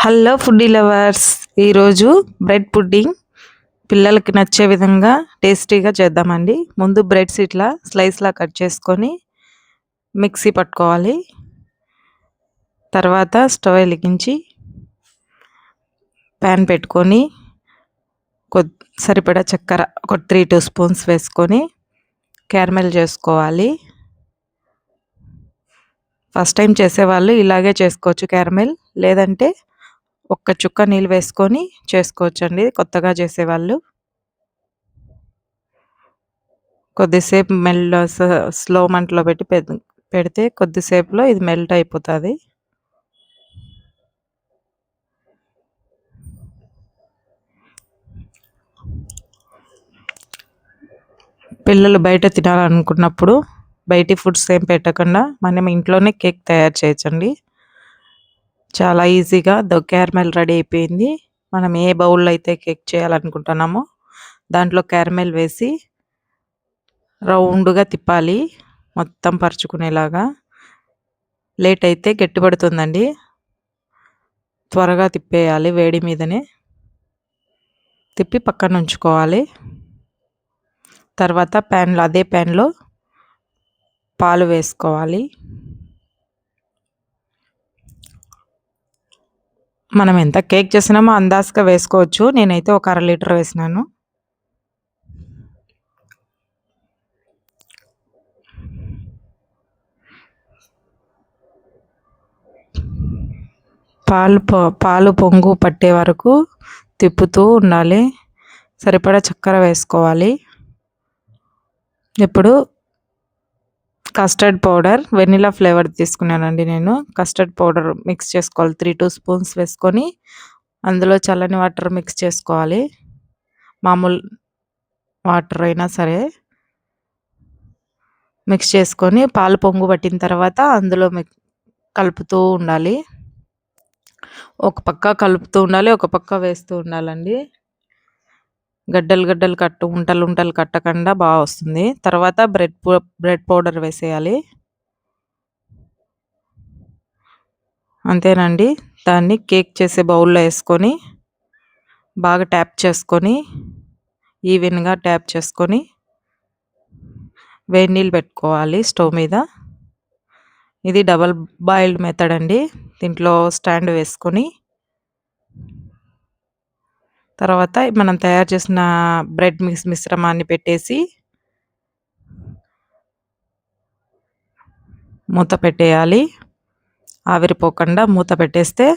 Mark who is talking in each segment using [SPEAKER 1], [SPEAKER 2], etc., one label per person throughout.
[SPEAKER 1] Hello foodie lovers. ఈరోజు bread pudding పిల్లలకి నచ్చే విధంగా టేస్టీగా చేద్దామండి. ముందు బ్రెడ్స్ ఇట్లా స్లైస్లా కట్ చేసుకొని మిక్సీ పట్టుకోవాలి. తర్వాత స్టవ్ వెలిగించి ప్యాన్ పెట్టుకొని సరిపడా చక్కెర ఒక 3 స్పూన్స్ వేసుకొని క్యారమెల్ చేసుకోవాలి. ఫస్ట్ టైం చేసేవాళ్ళు ఇలాగే చేసుకోవచ్చు క్యారమెల్, లేదంటే ఒక్క చుక్క నీళ్ళు వేసుకొని చేసుకోవచ్చండి కొత్తగా చేసేవాళ్ళు. కొద్దిసేపు స్లో మంటలో పెట్టి పెడితే కొద్దిసేపులో ఇది మెల్ట్ అయిపోతుంది. పిల్లలు బయట తినాలనుకున్నప్పుడు బయటి ఫుడ్స్ ఏం పెట్టకుండా మనం ఇంట్లోనే కేక్ తయారు చేయొచ్చండి. చాలా ఈజీగా క్యారమెల్ రెడీ అయిపోయింది. మనం ఏ బౌల్లో అయితే కేక్ చేయాలనుకుంటున్నామో దాంట్లో క్యారమెల్ వేసి రౌండ్గా తిప్పాలి, మొత్తం పరుచుకునేలాగా. లేట్ అయితే గట్టిపడుతుందండి, త్వరగా తిప్పేయాలి. వేడి మీదనే తిప్పి పక్కన ఉంచుకోవాలి. తర్వాత అదే ప్యాన్లో పాలు వేసుకోవాలి. మనం ఎంత కేక్ చేసినామో అందాజుగా వేసుకోవచ్చు. నేనైతే ఒక 1/2 లీటర్ వేసినాను. పాలు పొంగు పట్టే వరకు తిప్పుతూ ఉండాలి. సరిపడా చక్కెర వేసుకోవాలి. ఇప్పుడు కస్టర్డ్ పౌడర్, వెనిలా ఫ్లేవర్ తీసుకున్నానండి నేను. కస్టర్డ్ పౌడర్ మిక్స్ చేసుకోవాలి. 2 స్పూన్స్ వేసుకొని అందులో చల్లని వాటర్ మిక్స్ చేసుకోవాలి. మామూలు వాటర్ అయినా సరే మిక్స్ చేసుకొని పాలు పొంగు పట్టిన తర్వాత అందులో కలుపుతూ ఉండాలి. ఒక పక్క కలుపుతూ ఉండాలి, ఒక పక్క వేస్తూ ఉండాలండి. గడ్డలు ఉంటలు కట్టకుండా బాగా వస్తుంది. తర్వాత బ్రెడ్ పౌడర్ వేసేయాలి. అంతేనండి. దాన్ని కేక్ చేసే బౌల్లో వేసుకొని బాగా ట్యాప్ చేసుకొని ఈవెన్గా ట్యాప్ చేసుకొని వేడి నీళ్ళు పెట్టుకోవాలి స్టవ్ మీద. ఇది డబల్ బాయిల్డ్ మెథడ్ అండి. దీంట్లో స్టాండ్ వేసుకొని తర్వాత మనం తయారు చేసిన బ్రెడ్ మిశ్రమాన్ని పెట్టేసి మూత పెట్టేయాలి. ఆవిరిపోకుండా మూత పెట్టేస్తే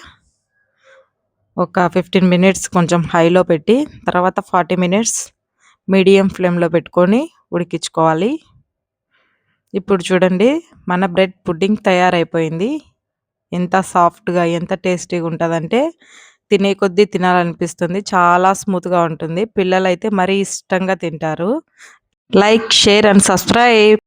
[SPEAKER 1] ఒక 15 మినిట్స్ కొంచెం హైలో పెట్టి తర్వాత 40 మినిట్స్ మీడియం ఫ్లేమ్లో పెట్టుకొని ఉడికించుకోవాలి. ఇప్పుడు చూడండి, మన బ్రెడ్ పుడ్డింగ్ తయారైపోయింది. ఎంత సాఫ్ట్గా ఎంత టేస్టీగా ఉంటుందంటే తినే కొద్దీ తినాలనిపిస్తుంది. చాలా స్మూత్గా ఉంటుంది. పిల్లలైతే మరీ ఇష్టంగా తింటారు. Like, share and subscribe.